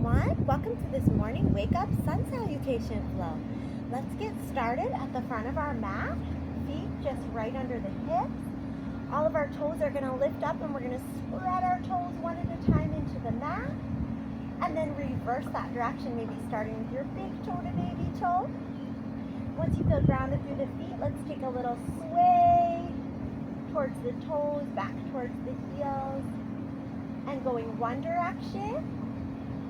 everyone. Welcome to this morning Wake Up Sun Salutation Flow. Let's get started at the front of our mat. Feet just right under the hips. All of our toes are going to lift up and we're going to spread our toes one at a time into the mat. And then reverse that direction, maybe starting with your big toe to baby toe. Once you feel grounded through the feet, let's take a little sway towards the toes, back towards the heels. And going one direction.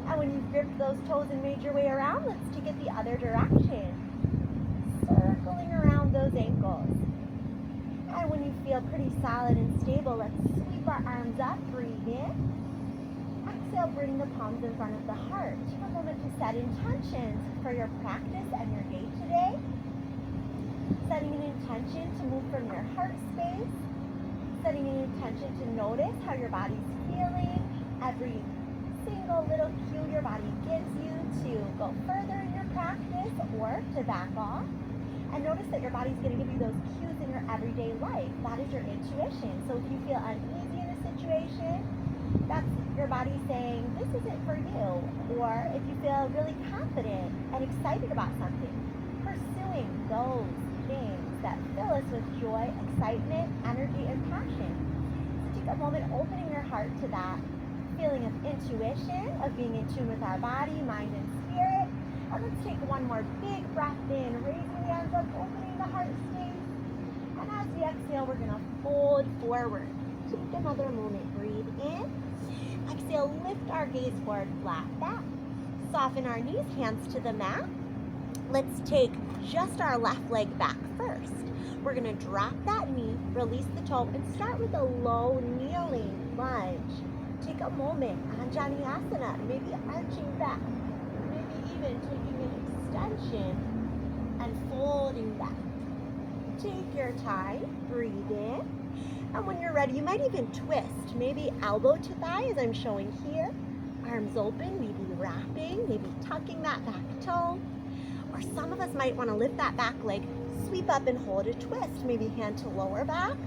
And when you've gripped those toes and made your way around, let's take it the other direction. Circling around those ankles. And when you feel pretty solid and stable, let's sweep our arms up, breathe in. Exhale, bring the palms in front of the heart. Take a moment to set intentions for your practice and your day today. Setting an intention to move from your heart space. Setting an intention to notice how your body's feeling, every single little cue your body gives you to go further in your practice or to back off. And notice that your body's going to give you those cues in your everyday life. That is your intuition. So if you feel uneasy in a situation, that's your body saying, this isn't for you. Or if you feel really confident and excited about something, pursuing those things that fill us with joy, excitement, energy, and passion. So take a moment opening your heart to that feeling of intuition, of being in tune with our body, mind, and spirit. And let's take one more big breath in, raising the hands up, opening the heart space. And as we exhale, we're going to fold forward. Take another moment, breathe in. Exhale, lift our gaze forward, flat back. Soften our knees, hands to the mat. Let's take just our left leg back first. We're going to drop that knee, release the toe, and start with a low kneeling lunge. Take a moment, Anjaneyasana, maybe arching back, maybe even taking an extension and folding back. Take your time, breathe in, and when you're ready, you might even twist, maybe elbow to thigh as I'm showing here, arms open, maybe wrapping, maybe tucking that back toe. Or some of us might want to lift that back leg, sweep up and hold a twist. Maybe hand to lower back,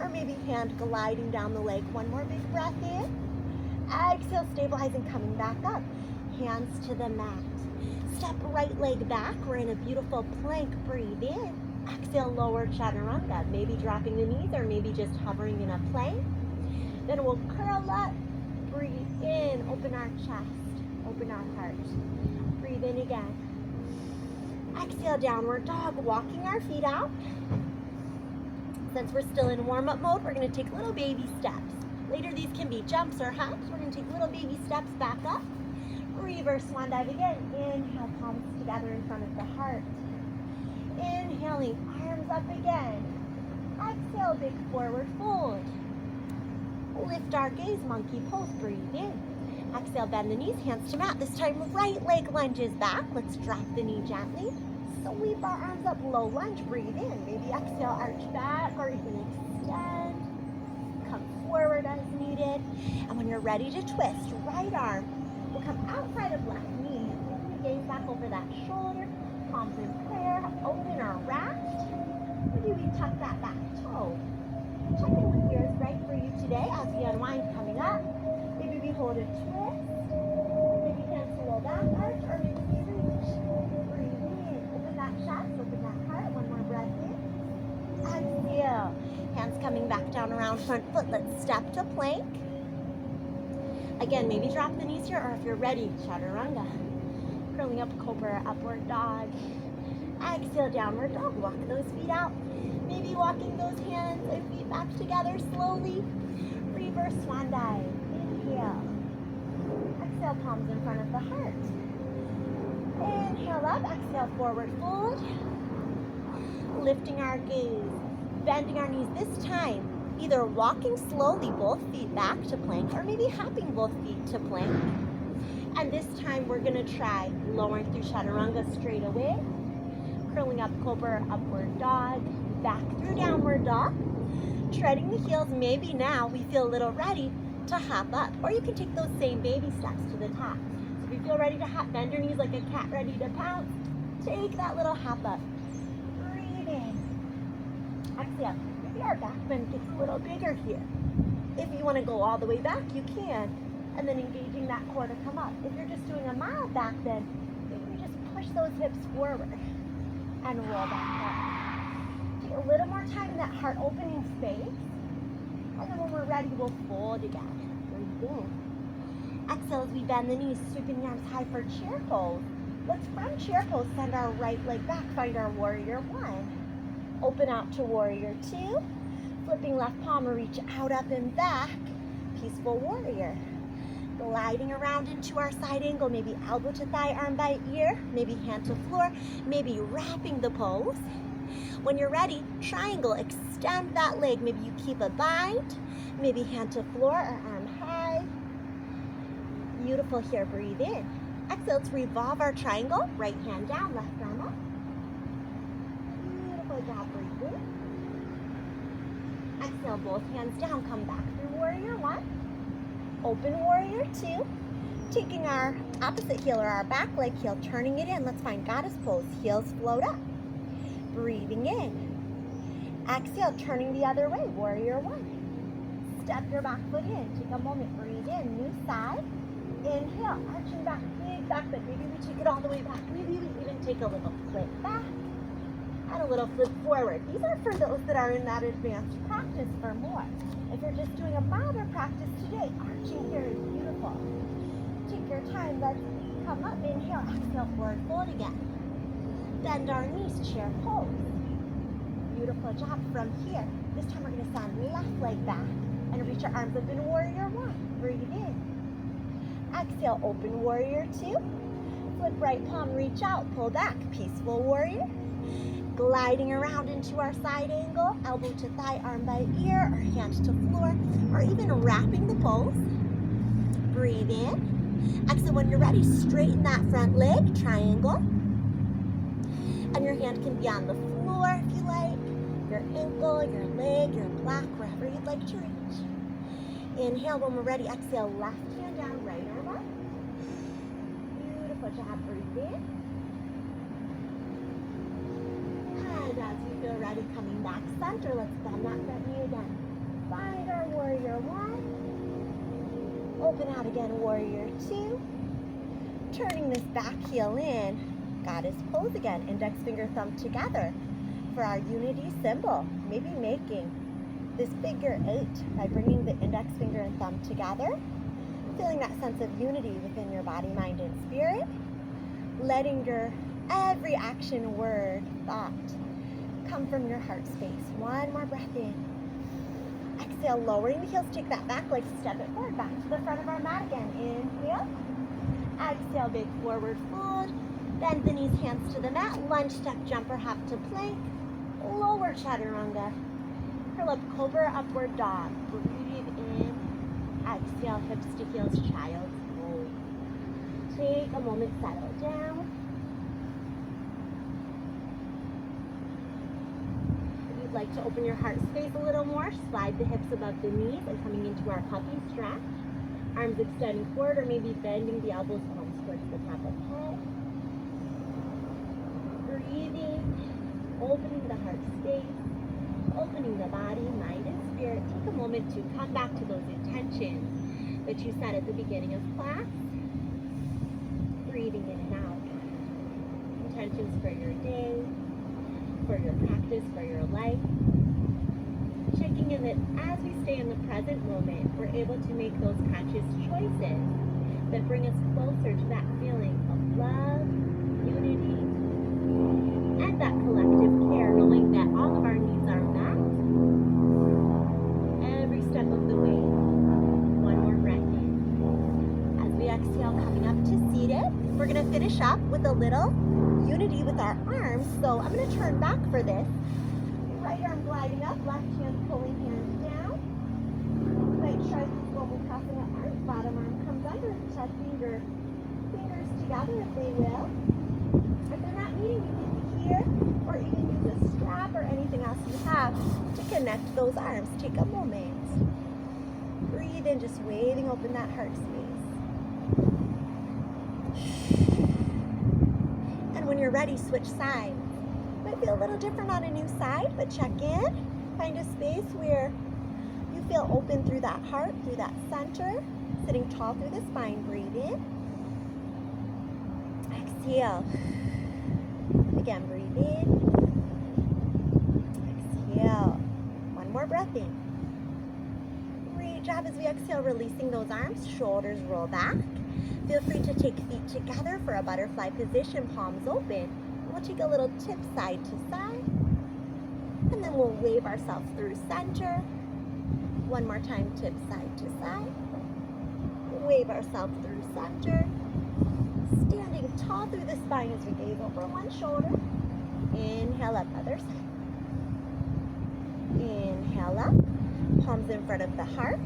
or maybe hand gliding down the leg. One more big breath in. Exhale, stabilizing, coming back up. Hands to the mat. Step right leg back. We're in a beautiful plank. Breathe in. Exhale, lower chaturanga. Maybe dropping the knees or maybe just hovering in a plank. Then we'll curl up. Breathe in. Open our chest. Open our heart. Breathe in again. Exhale, downward dog, walking our feet out. Since we're still in warm-up mode, we're going to take little baby steps. Later, these can be jumps or hops. We're going to take little baby steps back up. Reverse swan dive again. Inhale, palms together in front of the heart. Inhaling, arms up again. Exhale, big forward fold. Lift our gaze, monkey pose, breathe in. Exhale, bend the knees, hands to mat. This time, right leg lunges back. Let's drop the knee gently. Sweep our arms up, low lunge, breathe in. Maybe exhale, arch back, or even extend. Come forward as needed. And when you're ready to twist, right arm will come outside of left knee. Bring the gaze back over that shoulder. Palms in prayer, open or wrapped. Maybe we tuck that back toe. Check in with yours right for you today as we unwind coming up. Maybe we hold a twist, maybe hands to low back arch, or maybe we reach. Breathe in, open that chest, open that heart, one more breath in. Exhale, hands coming back down around front foot. Let's step to plank. Again, maybe drop the knees here, or if you're ready, chaturanga. Curling up, cobra, upward dog. Exhale, downward dog, walk those feet out. Maybe walking those hands and feet back together slowly. Reverse swan dive. Inhale. Exhale, palms in front of the heart. Inhale up, exhale, forward fold. Lifting our gaze, bending our knees this time. Either walking slowly, both feet back to plank, or maybe hopping both feet to plank. And this time we're gonna try lowering through chaturanga straight away. Curling up, cobra, upward dog. Back through downward dog. Treading the heels, maybe now we feel a little ready to hop up, or you can take those same baby steps to the top. So if you feel ready to hop, bend your knees like a cat ready to pounce. Take that little hop up. Breathe in. Exhale. Maybe our back bend gets a little bigger here. If you want to go all the way back, you can. and then engaging that core to come up. If you're just doing a mild back bend, maybe we just push those hips forward and roll back up. Take a little more time in that heart opening space. And then when we're ready, we'll fold again. Breathe in. Exhale as we bend the knees, sweeping the arms high for chair pose. Let's from chair pose send our right leg back, find our warrior one. Open out to warrior two. Flipping left palm, reach out, up and back. Peaceful warrior. Gliding around into our side angle, maybe elbow to thigh, arm by ear, maybe hand to floor, maybe wrapping the pose. When you're ready, triangle, extend that leg. Maybe you keep a bind, maybe hand to floor or arm high. Beautiful here, breathe in. Exhale, let's revolve our triangle, right hand down, left arm up. Beautiful job, breathe in. Exhale, both hands down, come back through warrior one. Open warrior two. Taking our opposite heel or our back leg heel, turning it in. Let's find goddess pose, heels float up. Breathing in. Exhale, turning the other way, warrior one. Step your back foot in. Take a moment, breathe in, new side. Inhale, arching back, big back bend. Maybe we take it all the way back. Maybe we even take a little flip back and a little flip forward. These are for those that are in that advanced practice for more. If you're just doing a milder practice today, arching here is beautiful. Take your time, let's come up, inhale, exhale, forward fold again. Bend our knees, chair pose. Beautiful job from here. This time we're gonna send left leg back and reach our arms up in warrior one. Breathe in. Exhale, open warrior two. Flip right palm, reach out, pull back, peaceful warrior. Gliding around into our side angle, elbow to thigh, arm by ear, or hand to floor, or even wrapping the pose. Breathe in. Exhale, when you're ready, straighten that front leg, triangle. And your hand can be on the floor if you like, your ankle, your leg, your block, wherever you'd like to reach. Inhale, when we're ready, exhale, left hand down, right arm up. Beautiful job, breathe in. And as you feel ready, coming back center, let's bend that front knee again. Find our warrior one. Open out again, warrior two. Turning this back heel in, goddess pose again, index finger, thumb together for our unity symbol. Maybe making this figure 8 by bringing the index finger and thumb together, feeling that sense of unity within your body, mind, and spirit, letting your every action, word, thought come from your heart space. One more breath in. Exhale, lowering the heels, take that back leg, step it forward, back to the front of our mat again. Inhale. Exhale, big forward fold. Bend the knees, hands to the mat. Lunge, step, jump, or hop to plank. Lower chaturanga. Curl up, cobra, upward dog. Breathe in. Exhale, hips to heels, child's pose. Take a moment, settle down. If you'd like to open your heart space a little more, slide the hips above the knees and coming into our puppy stretch. Arms extending forward or maybe bending the elbows, palms towards the top of the head. Breathing, opening the heart space, opening the body, mind, and spirit. Take a moment to come back to those intentions that you set at the beginning of class. Breathing in and out. Intentions for your day, for your practice, for your life. Checking in that as we stay in the present moment, we're able to make those conscious choices that bring us closer to that feeling of love, unity, and that collective care, knowing that all of our needs are met every step of the way. One more breath in. As we exhale, coming up to seated, we're going to finish up with a little unity with our arms. So I'm going to turn back for this. Right arm gliding up, left hand pulling hands down. Right tricep global crossing our arms. Bottom arm comes under. Touch fingers together if they will. If they're not meeting, you can here or even use a strap or anything else you have to connect those arms. Take a moment. Breathe in, just waving open that heart space. And when you're ready, switch sides. Might feel a little different on a new side, but check in. Find a space where you feel open through that heart, through that center. sitting tall through the spine. Breathe in. Exhale. Again, breathe in. Exhale. One more breath in. Great job. As we exhale, releasing those arms, shoulders roll back. Feel free to take feet together for a butterfly position, palms open. We'll take a little tip side to side. And then we'll wave ourselves through center. One more time, tip side to side. Wave ourselves through center. Standing tall through the spine as we gaze over one shoulder. Inhale up, other side. Inhale up, palms in front of the heart.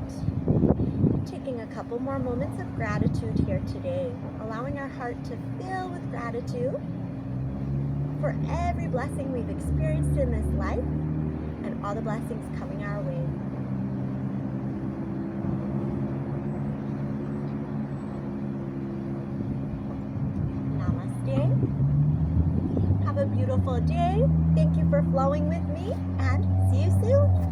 Taking a couple more moments of gratitude here today, allowing our heart to fill with gratitude for every blessing we've experienced in this life and all the blessings coming our way. Namaste. Have a beautiful day. Thank you for flowing with me, and see you soon.